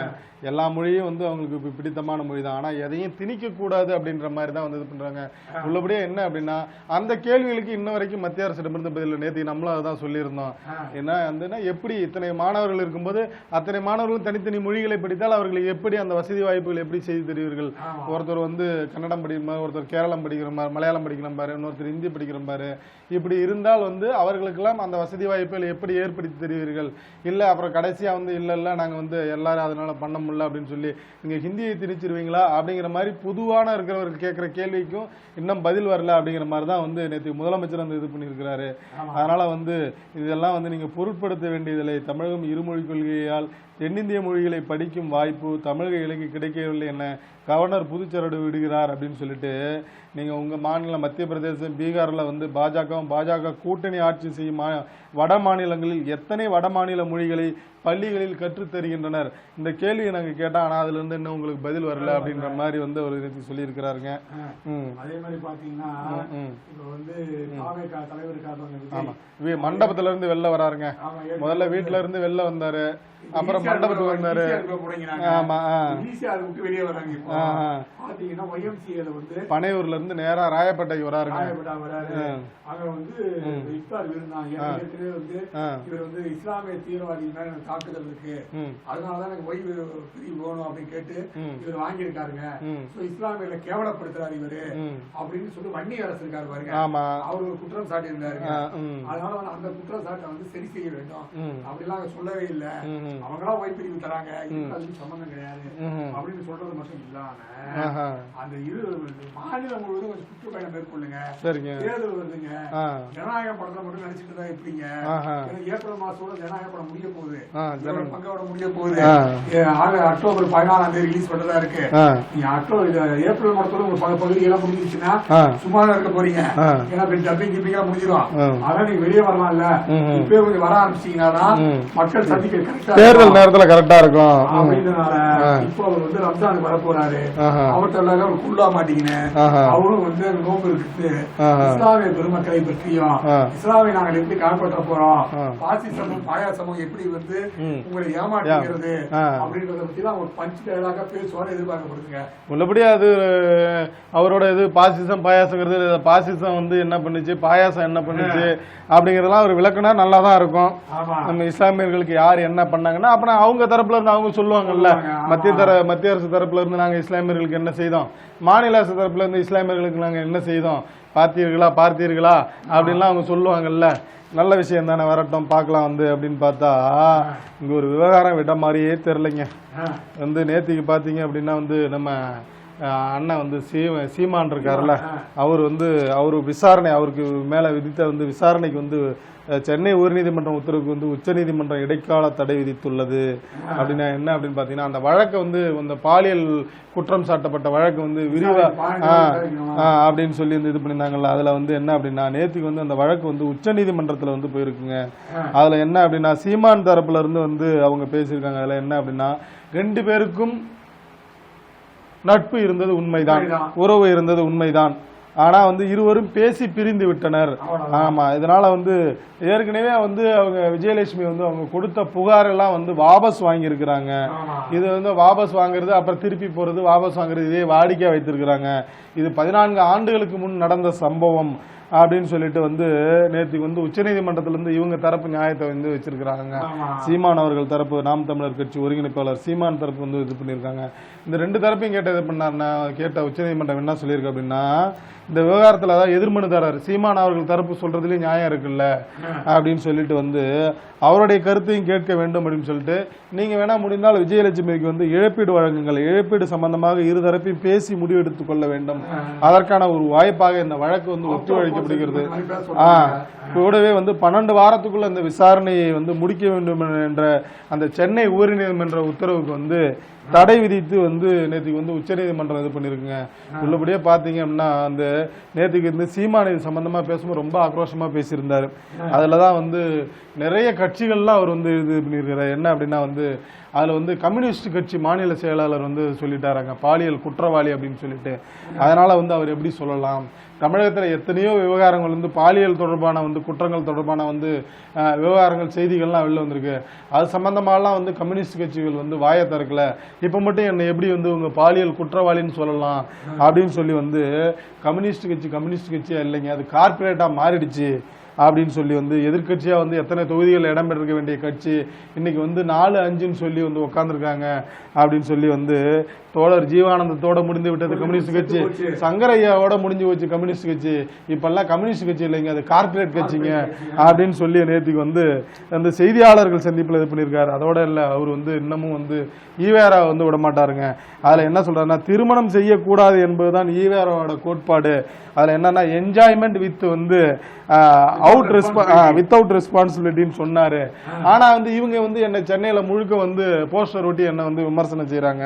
எல்லா மொழியும் வந்து அவங்களுக்கு பிடித்தமான மொழி தான், ஆனா எதையும் திணிக்க கூடாது அப்படின்ற மாதிரி தான் வந்து இது பண்றாங்க. உள்ளபடியே என்ன அப்படின்னா அந்த கேள்விகளுக்கு இன்ன வரைக்கும் மத்திய அரசிடமிருந்து பதில். நேற்று நம்மளும் அதான் சொல்லியிருந்தோம். ஏன்னா வந்து வந்துன்னா எப்படி இத்தனை மாணவர்கள் இருக்கும்போது அத்தனை மாணவர்களும் தனித்தனி மொழிகளை படித்தால் அவர்களுக்கு எப்படி அந்த வசதி வாய்ப்புகள் எப்படி செய்து தருவீர்கள்? ஒருத்தர் வந்து கன்னடம் படிக்கிற, ஒருத்தர் கேரளம் படிக்கிற மாதிரி, மலையாளம் படிக்கிற பாரு, இன்னொருத்தர் ஹிந்தி படிக்கிற பாரு. இப்படி இருந்தால் வந்து அவர்களுக்கெல்லாம் அந்த வசதி வாய்ப்புகள் எப்படி ஏற்படுத்தி தருவீர்கள்? இல்லை அப்புறம் கடைசியாக வந்து இல்லை நாங்கள் வந்து எல்லாரும் அதனால பண்ண முடியல அப்படின்னு சொல்லி நீங்கள் ஹிந்தியை திணிச்சிருவீங்களா அப்படிங்கிற மாதிரி பொதுவான இருக்கிறவர்கள் கேட்குற கேள்விக்கும் இன்னும் பதில் வரல அப்படிங்கிற மாதிரி தான் வந்து நேற்று முதலமைச்சர் வந்து இது பண்ணியிருக்கிறாரு. அதனால வந்து இதெல்லாம் வந்து நீங்க பொருட்படுத்த வேண்டியதில்லை. தமிழகம் இருமொழி கொள்கையால் தென்னிந்திய மொழிகளை படிக்கும் வாய்ப்பு தமிழக இலைக்கு கிடைக்கவில்லை என கவர்னர் புதுச்சரடு விடுகிறார் அப்படின்னு சொல்லிட்டு நீங்க உங்க மாநிலம் மத்திய பிரதேசம், பீகார்ல வந்து பாஜக கூட்டணி ஆட்சி செய்யும் வட மாநிலங்களில் எத்தனை வட மாநில மொழிகளை பள்ளிகளில் கற்றுத் தருகின்றனர்? இந்த கேள்வியை நாங்க கேட்டா, ஆனா அதுல இருந்து இன்னும் உங்களுக்கு பதில் வரல அப்படின்ற மாதிரி வந்து ஒரு சொல்லி இருக்கிறாருங்க. அதே மாதிரி பாத்தீங்கன்னா இப்ப வந்து மண்டபத்துல இருந்து வெளில வராருங்க. முதல்ல வீட்டுல இருந்து வெளில வந்தாரு, அப்புறம் மண்டபத்துக்கு வந்தாரு. ஆமா, வெளியே வராங்க. பாத்தீங்கன்னா YMCA வந்து பனையூர்ல இருந்து நேரா ராயப்பேட்டைக்கு வராருங்க. அங்க வந்து இஃப்தார் விருந்தாங்க. ஏற்கனவே வந்து இவர் வந்து இஸ்லாமிய தீவிரவாதி மேல தாக்குதல் இருக்கு, அதனாலதான் எனக்கு ஓய்வு பிரிவு வேணும் அப்படின்னு கேட்டு இவர் வாங்கியிருக்காருங்க. இஸ்லாமியில கேவலப்படுத்துறாரு இவரு அப்படின்னு சொல்லி வன்னி அரசு இருக்காரு பாருங்க, அவர் ஒரு குற்றம் சாட்டி இருந்தாரு. அதனால அந்த குற்றம் சாட்டை வந்து சரி செய்ய வேண்டும் அப்படிலாம் சொல்லவே இல்லை. அவங்களா ஓய்வு பிரிவு தராங்க, அதுக்கு சம்பந்தம் கிடையாது அப்படின்னு சொல்றது மட்டும் இல்லாம அந்த இரு மாநிலம் முழுவதும் கொஞ்சம் சுற்றுப்பயணம் மேற்கொள்ளுங்க. தேர்தல் வருதுங்க, ஜனநாயக படத்தை மட்டும் நினைச்சிட்டு தான் எப்படிங்க? ஏப்ரல் மாசத்தோட ஜனநாயக படம் முடிய போகுது, பங்கோட முடிய போகுது. அக்டோபர் 14 ரிலீஸ் பண்றதா இருக்கு. நீங்க ஏப்ரல் மாதத்தோட ஒரு பகுதி எல்லாம் முடிஞ்சிருச்சுன்னா சும்மா இருக்க போறீங்க. ஏன்னா டப்பிங் கிப்பிங்கா முடிஞ்சிடும். அதான் நீங்க வெளியே வரலாம்ல, இப்பவே கொஞ்சம் வர ஆரம்பிச்சீங்கன்னா மக்கள் சந்திக்க தேர்தல் நேரத்துல கரெக்டா இருக்கும் அப்படின்றனால இப்போ அவர் வந்து ரம்ஜானுக்கு வர போறாரு. அவர்கிட்ட எல்லாரும் குள்ளா மாட்டீங்கன்னு அவரும் வந்து நோம்பு இருக்கு. இஸ்லாமிய பெருமக்களை பற்றியும் இஸ்லாமை நாங்கள் எப்படி காப்பாற்ற போறோம், பாசிசமும் பாயாசமும் எப்படி வந்து உங்களை ஏமாற்றுகிறது அப்படின்றத பத்தி தான் ஒரு பஞ்ச் டயலாக பேசுவாரு எதிர்பார்க்கப்படுதுங்க. உள்ளபடியா அது அவரோட இது பாசிசம் பாயாசங்கிறது, பாசிசம் வந்து என்ன பண்ணுச்சு, பாயாசம் என்ன பண்ணுச்சு அப்படிங்கறதெல்லாம் ஒரு விளக்குனா நல்லா தான் இருக்கும். நம்ம இஸ்லாமியர்களுக்கு யார் என்ன பண்ணாங்கன்னா அப்புறம் அவங்க தரப்புல இருந்து அவங்க சொல்லுவாங்கல்ல, மத்திய அரசு தரப்புல இருந்து நாங்க இஸ்லாமியர்களுக்கு என்ன செய்தோம், மாநில அரசு தரப்புல இருந்து இஸ்லாமியர்களுக்கு நாங்க என்ன செய்தோம், பார்த்தீர்களா அப்படின்லாம் அவங்க சொல்லுவாங்கல்ல. நல்ல விஷயம் தானே, வரட்டும் பார்க்கலாம் வந்து அப்படின்னு பார்த்தா இங்க ஒரு விவகாரம் விட்ட மாதிரியே தெரியலைங்க. வந்து நேத்திக்கு பாத்தீங்க அப்படின்னா வந்து நம்ம அண்ணன் வந்து சீமான் இருக்காருல்ல, அவரு விசாரணை, அவருக்கு மேல விதித்த வந்து விசாரணைக்கு வந்து சென்னை உயர்நீதிமன்றம் உத்தரவுக்கு வந்து உச்சநீதிமன்றம் இடைக்கால தடை விதித்துள்ளது. அப்படின்னா என்ன அப்படின்னு பாத்தீங்கன்னா, அந்த வழக்கை வந்து அந்த பாலியல் குற்றம் சாட்டப்பட்ட வழக்கு வந்து விரிவா அப்படின்னு சொல்லி இது பண்ணியிருந்தாங்கல்ல. அதுல வந்து என்ன அப்படின்னா, நேற்றுக்கு வந்து அந்த வழக்கு வந்து உச்சநீதிமன்றத்துல வந்து போயிருக்குங்க. அதுல என்ன அப்படின்னா, சீமான் தரப்புல இருந்து வந்து அவங்க பேசியிருக்காங்க. அதுல என்ன அப்படின்னா, 2 பேருக்கும் நட்பு இருந்தது உண்மைதான், உறவு இருந்தது உண்மைதான், ஆனா வந்து இருவரும் பேசி பிரிந்து விட்டனர். ஆமா, இதனால வந்து ஏற்கனவே வந்து அவங்க விஜயலட்சுமி வந்து அவங்க கொடுத்த புகார் எல்லாம் வந்து வாபஸ் வாங்கி இருக்கிறாங்க. இது வந்து வாபஸ் வாங்குறது அப்புறம் திருப்பி போறது வாபஸ் வாங்குறது இதே வாடிக்கையா வைத்திருக்கிறாங்க. இது 14 ஆண்டுகளுக்கு முன் நடந்த சம்பவம் அப்படின்னு சொல்லிட்டு வந்து நேற்றுக்கு வந்து உச்சநீதிமன்றத்திலிருந்து இவங்க தரப்பு நியாயத்தை வந்து வச்சிருக்கிறாங்க. சீமான் அவர்கள் தரப்பு, நாம் தமிழர் கட்சி ஒருங்கிணைப்பாளர் சீமான் தரப்பு வந்து இது பண்ணியிருக்காங்க. இந்த 2 தரப்பையும் கேட்ட இது பண்ணாருன்னா, கேட்ட உச்சநீதிமன்றம் என்ன சொல்லியிருக்கு அப்படின்னா, இந்த விவகாரத்தில் அதாவது எதிர்மனுதாரர் சீமான் அவர்கள் தரப்பு சொல்றதுலயே நியாயம் இருக்குல்ல அப்படின்னு சொல்லிட்டு வந்து அவருடைய கருத்தையும் கேட்க வேண்டும் அப்படின்னு சொல்லிட்டு, நீங்க வேணா முடிந்தால் விஜயலட்சுமிக்கு வந்து இழப்பீடு வழங்குங்கள், இழப்பீடு சம்பந்தமாக இருதரப்பையும் பேசி முடிவெடுத்துக் கொள்ள வேண்டும், அதற்கான ஒரு வாய்ப்பாக இந்த வழக்கு வந்து ஒத்திவைக்கப்படுகிறது. கூடவே வந்து 12 வாரத்துக்குள்ள இந்த விசாரணையை வந்து முடிக்க வேண்டும் என்ற அந்த சென்னை உயர்நீதிமன்ற உத்தரவுக்கு வந்து தடை விதித்து வந்து நேற்றுக்கு வந்து உச்சநீதிமன்றம் இது பண்ணிருக்குங்க. உள்ளபடியே பாத்தீங்க அப்படின்னா, அந்த நேற்றுக்கு வந்து சீமான் இது சம்பந்தமா பேசும்போது ரொம்ப ஆக்ரோஷமா பேசியிருந்தாரு. அதுலதான் வந்து நிறைய கட்சிகள்லாம் அவர் வந்து இது பண்ணியிருக்கிறார். என்ன அப்படின்னா வந்து அதுல வந்து கம்யூனிஸ்ட் கட்சி மாநில செயலாளர் வந்து சொல்லிட்டாராங்க பாலியல் குற்றவாளி அப்படின்னு சொல்லிட்டு. அதனால வந்து அவர் எப்படி சொல்லலாம், தமிழகத்துல எத்தனையோ விவகாரங்கள் வந்து பாலியல் தொடர்பான வந்து குற்றங்கள் தொடர்பான வந்து விவகாரங்கள் செய்திகள்லாம் வெளில வந்திருக்கு. அது சம்பந்தமாலாம் வந்து கம்யூனிஸ்ட் கட்சிகள் வந்து வாயை திறக்கல, இப்ப மட்டும் என்னை எப்படி வந்து உங்க பாலியல் குற்றவாளின்னு சொல்லலாம் அப்படின்னு சொல்லி வந்து கம்யூனிஸ்ட் கட்சியா இல்லைங்க, அது கார்பரேட்டா மாறிடுச்சு அப்படின்னு சொல்லி வந்து எதிர்க்கட்சியா வந்து எத்தனை தொகுதிகள் இடம்பெற்றிருக்க வேண்டிய கட்சி இன்னைக்கு வந்து 4-5ன்னு சொல்லி வந்து உட்காந்துருக்காங்க அப்படின்னு சொல்லி வந்து தோழர் ஜீவானந்தத்தோட முடிந்து விட்டது கம்யூனிஸ்ட் கட்சி, சங்கரையாவோட முடிஞ்சு போச்சு கம்யூனிஸ்ட் கட்சி, இப்பெல்லாம் கம்யூனிஸ்ட் கட்சி இல்லைங்க அது கார்பரேட் கட்சிங்க அப்படின்னு சொல்லி நேற்றுக்கு வந்து அந்த செய்தியாளர்கள் சந்திப்பில் இது பண்ணியிருக்காரு. அதோட இல்லை, அவர் வந்து இன்னமும் வந்து ஈவேரா வந்து விட மாட்டாருங்க. அதில் என்ன சொல்றாருன்னா, திருமணம் செய்யக்கூடாது என்பதுதான் ஈவேராவோட கோட்பாடு. அதில் என்னன்னா என்ஜாய்மெண்ட் வித் வந்து வித்தவுட் ரெஸ்பான்சிபிலிட்டின்னு சொன்னாரு. ஆனா வந்து இவங்க வந்து என்ன சென்னையில முழுக்க வந்து போஸ்டர் ஒட்டி என்ன வந்து விமர்சனம் செய்யறாங்க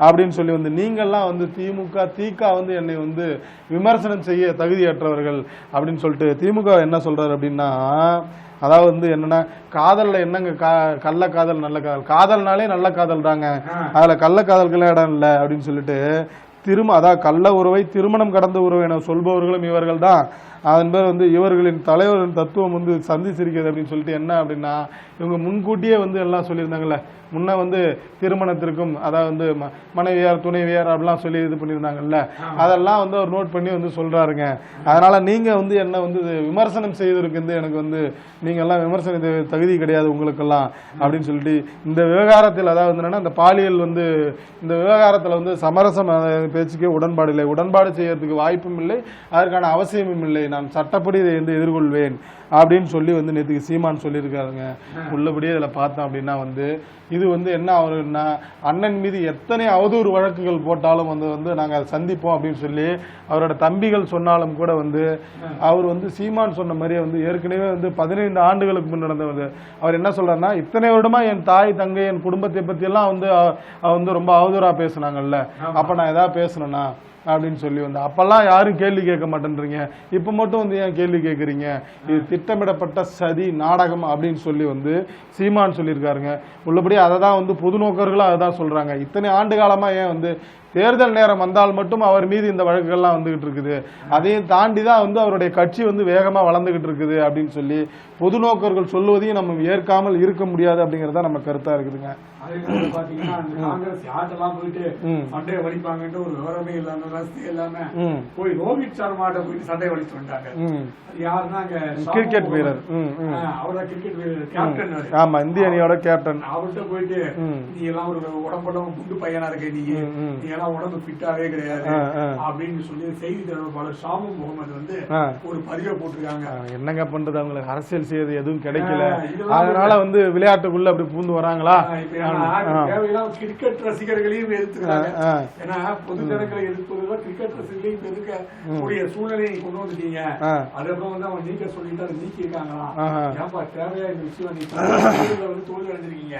அப்படின்னு சொல்லி வந்து நீங்கெல்லாம் வந்து திமுக தீகா வந்து என்னை வந்து விமர்சனம் செய்ய தகுதியற்றவர்கள் அப்படின்னு சொல்லிட்டு திமுக என்ன சொல்றாரு அப்படின்னா, அதாவது வந்து என்னன்னா காதல்ல என்னங்க கள்ள காதல் நல்ல காதல், காதல்னாலே நல்ல காதல் தாங்க, அதுல கள்ள காதல்கள் இடம் இல்லை அப்படின்னு சொல்லிட்டு அதாவது கள்ள உறவை திருமணம் கடந்த உறவை என சொல்பவர்களும் இவர்கள் தான். அதன் பேர் வந்து இவர்களின் தலைவரின் தத்துவம் வந்து சந்திச்சிருக்கிறது அப்படின்னு சொல்லிட்டு என்ன அப்படின்னா, இவங்க முன்கூட்டியே வந்து எல்லாம் சொல்லியிருந்தாங்கல்ல, முன்ன வந்து திருமணத்திற்கும் அதாவது வந்து மனைவியார் துணைவியார் அப்படிலாம் சொல்லி இது பண்ணியிருந்தாங்கல்ல, அதெல்லாம் வந்து அவர் நோட் பண்ணி வந்து சொல்றாருங்க. அதனால நீங்க வந்து என்ன வந்து விமர்சனம் செய்வதற்கு எனக்கு வந்து நீங்க எல்லாம் விமர்சன தகுதி கிடையாது உங்களுக்கெல்லாம் அப்படின்னு சொல்லிட்டு இந்த விவகாரத்தில் அதாவது என்னன்னா இந்த பாலியல் வந்து இந்த விவகாரத்தில் வந்து சமரசம் பேச்சுக்கே உடன்பாடு இல்லை, உடன்பாடு செய்யறதுக்கு வாய்ப்பும் இல்லை, அதற்கான அவசியமும் இல்லை, நான் சட்டப்படி இதை வந்து எதிர்கொள்வேன் அப்படின்னு சொல்லி வந்து நேற்றுக்கு சீமான் சொல்லியிருக்காருங்க. உள்ளபடியே இதில் பார்த்தோம் அப்படின்னா வந்து இது வந்து என்ன ஆகுதுன்னா, அண்ணன் மீது எத்தனை அவதூறு வழக்குகள் போட்டாலும் வந்து நாங்கள் அதை சந்திப்போம் அப்படின்னு சொல்லி அவரோட தம்பிகள் சொன்னாலும் கூட வந்து அவர் வந்து சீமான் சொன்ன மாதிரியே வந்து ஏற்கனவே வந்து 15 ஆண்டுகளுக்கு முன் நடந்தவர். அவர் என்ன சொல்றாருன்னா, இத்தனை வருடமா என் தாய் தங்கை என் குடும்பத்தை பத்தி எல்லாம் வந்து ரொம்ப அவதூறா பேசுனாங்கல்ல, அப்ப நான் ஏதாவது பேசணும்னா அப்படின்னு சொல்லி வந்து அப்பெல்லாம் யாரும் கேள்வி கேட்க மாட்டேன்றீங்க, இப்ப மட்டும் வந்து ஏன் கேள்வி கேட்கறீங்க, இது திட்டமிடப்பட்ட சதி நாடகம் அப்படின்னு சொல்லி வந்து சீமான் சொல்லியிருக்காருங்க. உள்ளபடி அதை தான் வந்து பொது நோக்கர்களும் அதை தான் சொல்றாங்க. இத்தனை ஆண்டு காலமா ஏன் வந்து தேர்தல் நேரம் வந்தால் மட்டும் அவர் மீது இந்த வழக்குகள்லாம் வந்துகிட்டு இருக்குது, அதையும் தாண்டி தான் வந்து அவருடைய கட்சி வந்து வேகமா வளர்ந்துகிட்டு இருக்குது அப்படின்னு சொல்லி பொது நோக்கர்கள் சொல்லுவதையும் நம்ம ஏற்காமல் இருக்க முடியாது அப்படிங்கறத நம்ம கருத்தா இருக்குதுங்க. பாத்தீங்கன்னா காங்கிரஸ் யார்ட்டெல்லாம் போயிட்டு சண்டை வலிப்பாங்கன்னு ஒரு விவரமே இல்லாம வசதி இல்லாம போய் ரோஹித் சர்மாட்ட போயிட்டு சண்டை வலிச்சு வந்தாங்க. யாருன்னா கிரிக்கெட் வீரர், அவரோட கிரிக்கெட் வீரர் கேப்டன், ஆமா இந்திய அணியோட கேப்டன், அவர்கிட்ட போயிட்டு நீ எல்லாம் ஒரு உடம்புல குண்டு பையனா இருக்க, நீ எல்லாம் உடம்பு ஃபிட்டாவே கிடையாது அப்படின்னு சொல்லி செய்தி தொடர்பாளர் ஷாமு முகமது வந்து ஒரு பதிவை போட்டிருக்காங்க. என்னங்க பண்றது, அவங்களுக்கு அரசியல் செய்யறது எதுவும் கிடைக்கல, அதனால வந்து விளையாட்டுக்குள்ள அப்படி பூந்து வராங்களா. கிரிக்கெட் ரசிகர்களையும் எதிர்த்துக்கிறாங்க. ஏன்னா பொது ஜனங்களை எதிர்ப்பதுல கிரிக்கெட் ரசிகர்களையும் எதிர்க்கக்கூடிய சூழ்நிலையை கொண்டு வந்துட்டீங்க. அதுக்கப்புறம் வந்து அவன் நீக்க சொல்லிட்டு அதை நீக்கி இருக்காங்களாம். ஏன்பா தேவையா இந்த விஷயம், நீங்க வந்து தோல்வி அடைஞ்சிருக்கீங்க,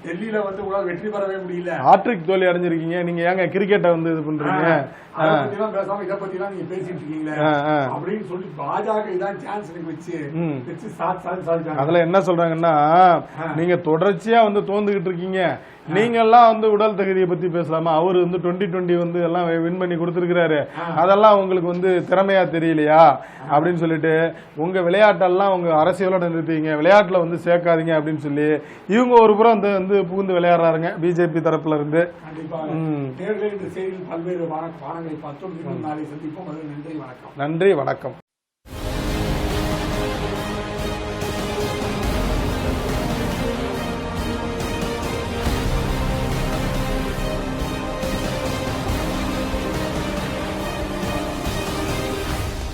டெல்லியில வந்து உங்களால் வெற்றி பெறவே முடியல, ஹாட்ரிக் தோல்வி அடைஞ்சிருக்கீங்க, நீங்க ஏங்க கிரிக்கெட்டை வந்து இது பண்றீங்க, அதை பத்தி எல்லாம் பேசாம இதை பத்தி எல்லாம் நீங்க பேசிட்டு இருக்கீங்களே அப்படின்னு சொல்லி பாஜக இதான் சான்ஸ் வச்சு அதுல என்ன சொல்றாங்கன்னா, நீங்க தொடர்ச்சியா வந்து தோந்துகிட்டு இருக்கீங்க, நீங்க எல்லாம் வந்து உடல் தகுதியை பத்தி பேசலாமா, அவரு வந்து 2020 வந்து எல்லாம் வின் பண்ணி கொடுத்திருக்கிறாரு, அதெல்லாம் உங்களுக்கு வந்து திறமையா தெரியலையா அப்படின்னு சொல்லிட்டு உங்க விளையாட்டெல்லாம் உங்க அரசியலோட நிறுத்திங்க, விளையாட்டுல வந்து சேர்க்காதீங்க அப்படின்னு சொல்லி இவங்க ஒரு புறம் வந்து புகுந்து விளையாடுறாருங்க பிஜேபி தரப்புல இருந்து. பல்வேறு பாடங்களை பார்த்தோம். நாளை சந்திப்போம். நன்றி, வணக்கம். நன்றி, வணக்கம்.